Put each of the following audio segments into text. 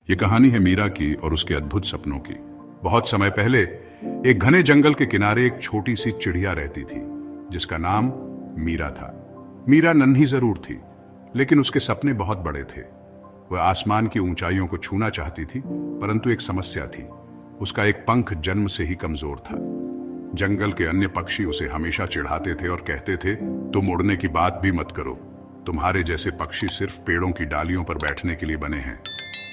ये कहानी है मीरा की और उसके अद्भुत सपनों की। बहुत समय पहले एक घने जंगल के किनारे एक छोटी सी चिड़िया रहती थी जिसका नाम मीरा था। मीरा नन्ही जरूर थी, लेकिन उसके सपने बहुत बड़े थे। वह आसमान की ऊंचाइयों को छूना चाहती थी, परंतु एक समस्या थी। उसका एक पंख जन्म से ही कमजोर था। जंगल के अन्य पक्षी उसे हमेशा चिढ़ाते थे और कहते थे, तुम उड़ने की बात भी मत करो, तुम्हारे जैसे पक्षी सिर्फ पेड़ों की डालियों पर बैठने के लिए बने हैं।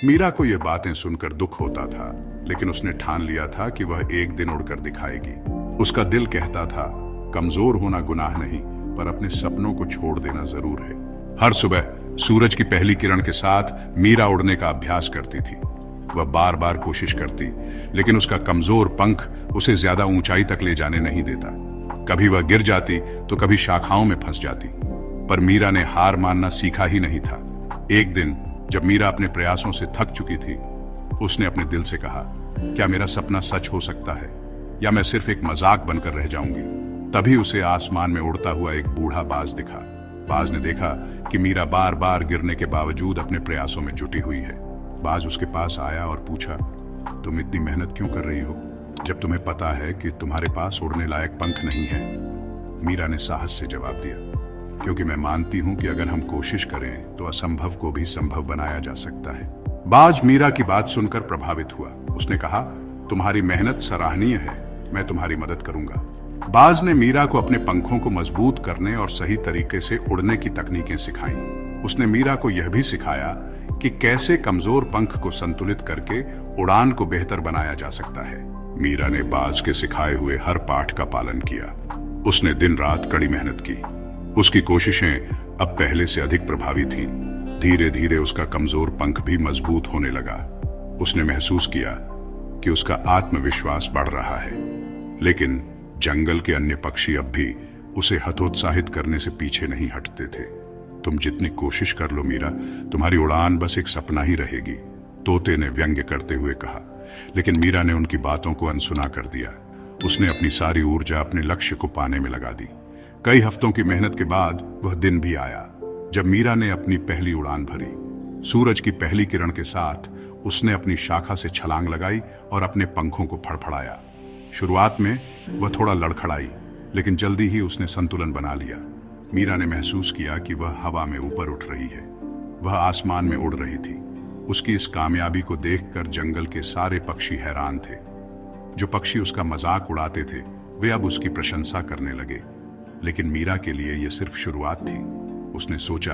मीरा को ये बातें सुनकर दुख होता था, लेकिन उसने ठान लिया था कि वह एक दिन उड़कर दिखाएगी। उसका दिल कहता था, कमजोर होना गुनाह नहीं, पर अपने सपनों को छोड़ देना जरूर है। हर सुबह सूरज की पहली किरण के साथ मीरा उड़ने का अभ्यास करती थी। वह बार बार कोशिश करती, लेकिन उसका कमजोर पंख उसे ज्यादा ऊंचाई तक ले जाने नहीं देता। कभी वह गिर जाती तो कभी शाखाओं में फंस जाती, पर मीरा ने हार मानना सीखा ही नहीं था। एक दिन जब मीरा अपने प्रयासों से थक चुकी थी, उसने अपने दिल से कहा, क्या मेरा सपना सच हो सकता है, या मैं सिर्फ एक मजाक बनकर रह जाऊंगी। तभी उसे आसमान में उड़ता हुआ एक बूढ़ा बाज दिखा। बाज ने देखा कि मीरा बार बार गिरने के बावजूद अपने प्रयासों में जुटी हुई है। बाज उसके पास आया और पूछा, तुम इतनी मेहनत क्यों कर रही हो, जब तुम्हें पता है कि तुम्हारे पास उड़ने लायक पंख नहीं है। मीरा ने साहस से जवाब दिया, क्योंकि मैं मानती हूं कि अगर हम कोशिश करें तो असंभव को भी संभव बनाया जा सकता है। बाज मीरा की बात सुनकर प्रभावित हुआ। उसने कहा, तुम्हारी मेहनत सराहनीय है, मैं तुम्हारी मदद करूंगा। बाज ने मीरा को अपने पंखों को मजबूत करने और सही तरीके से उड़ने की तकनीकें सिखाईं। उसने मीरा को यह भी सिखाया कि कैसे कमजोर पंख को संतुलित करके उड़ान को बेहतर बनाया जा सकता है। मीरा ने बाज के सिखाए हुए हर पाठ का पालन किया। उसने दिन रात कड़ी मेहनत की। उसकी कोशिशें अब पहले से अधिक प्रभावी थीं। धीरे धीरे उसका कमजोर पंख भी मजबूत होने लगा। उसने महसूस किया कि उसका आत्मविश्वास बढ़ रहा है। लेकिन जंगल के अन्य पक्षी अब भी उसे हतोत्साहित करने से पीछे नहीं हटते थे। तुम जितनी कोशिश कर लो मीरा, तुम्हारी उड़ान बस एक सपना ही रहेगी, तोते ने व्यंग्य करते हुए कहा। लेकिन मीरा ने उनकी बातों को अनसुना कर दिया। उसने अपनी सारी ऊर्जा अपने लक्ष्य को पाने में लगा दी। कई हफ्तों की मेहनत के बाद वह दिन भी आया जब मीरा ने अपनी पहली उड़ान भरी। सूरज की पहली किरण के साथ उसने अपनी शाखा से छलांग लगाई और अपने पंखों को फड़फड़ाया। शुरुआत में वह थोड़ा लड़खड़ाई, लेकिन जल्दी ही उसने संतुलन बना लिया। मीरा ने महसूस किया कि वह हवा में ऊपर उठ रही है। वह आसमान में उड़ रही थी। उसकी इस कामयाबी को देखकर जंगल के सारे पक्षी हैरान थे। जो पक्षी उसका मजाक उड़ाते थे, वे अब उसकी प्रशंसा करने लगे। लेकिन मीरा के लिए यह सिर्फ शुरुआत थी। उसने सोचा,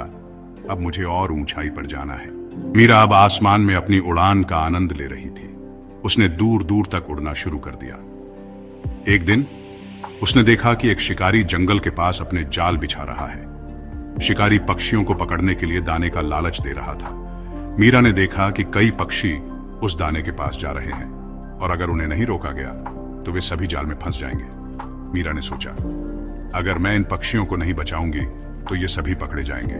अब मुझे और ऊंचाई पर जाना है। मीरा अब आसमान में अपनी उड़ान का आनंद ले रही थी। उसने दूर दूर तक उड़ना शुरू कर दिया। एक दिन उसने देखा कि एक शिकारी जंगल के पास अपने जाल बिछा रहा है। शिकारी पक्षियों को पकड़ने के लिए दाने का लालच दे रहा था। मीरा ने देखा कि कई पक्षी उस दाने के पास जा रहे हैं और अगर उन्हें नहीं रोका गया तो वे सभी जाल में फंस जाएंगे। मीरा ने सोचा, अगर मैं इन पक्षियों को नहीं बचाऊंगी तो ये सभी पकड़े जाएंगे।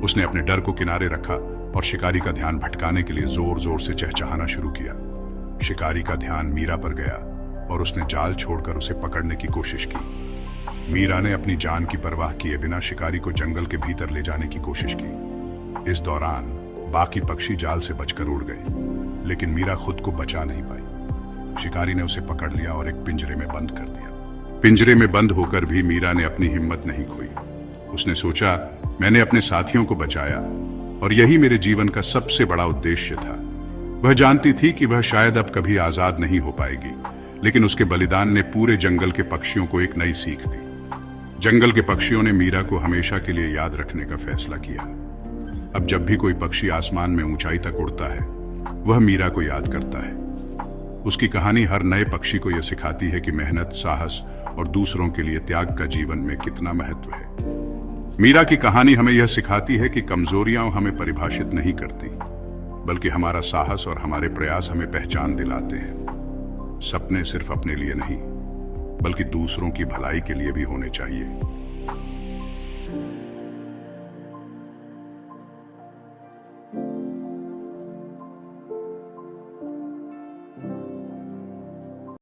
उसने अपने डर को किनारे रखा और शिकारी का ध्यान भटकाने के लिए जोर जोर से चहचहाना शुरू किया। शिकारी का ध्यान मीरा पर गया और उसने जाल छोड़कर उसे पकड़ने की कोशिश की। मीरा ने अपनी जान की परवाह किए बिना शिकारी को जंगल के भीतर ले जाने की कोशिश की। इस दौरान बाकी पक्षी जाल से बचकर उड़ गए, लेकिन मीरा खुद को बचा नहीं पाई। शिकारी ने उसे पकड़ लिया और एक पिंजरे में बंद कर दिया। पिंजरे में बंद होकर भी मीरा ने अपनी हिम्मत नहीं खोई। उसने सोचा, मैंने अपने साथियों को बचाया और यही मेरे जीवन का सबसे बड़ा उद्देश्य था। वह जानती थी कि वह शायद अब कभी आजाद नहीं हो पाएगी, लेकिन उसके बलिदान ने पूरे जंगल के पक्षियों को एक नई सीख दी। जंगल के पक्षियों ने मीरा को हमेशा के लिए याद रखने का फैसला किया। अब जब भी कोई पक्षी आसमान में ऊंचाई तक उड़ता है, वह मीरा को याद करता है। उसकी कहानी हर नए पक्षी को यह सिखाती है कि मेहनत, साहस और दूसरों के लिए त्याग का जीवन में कितना महत्व है। मीरा की कहानी हमें यह सिखाती है कि कमजोरियां हमें परिभाषित नहीं करती, बल्कि हमारा साहस और हमारे प्रयास हमें पहचान दिलाते हैं। सपने सिर्फ अपने लिए नहीं, बल्कि दूसरों की भलाई के लिए भी होने चाहिए।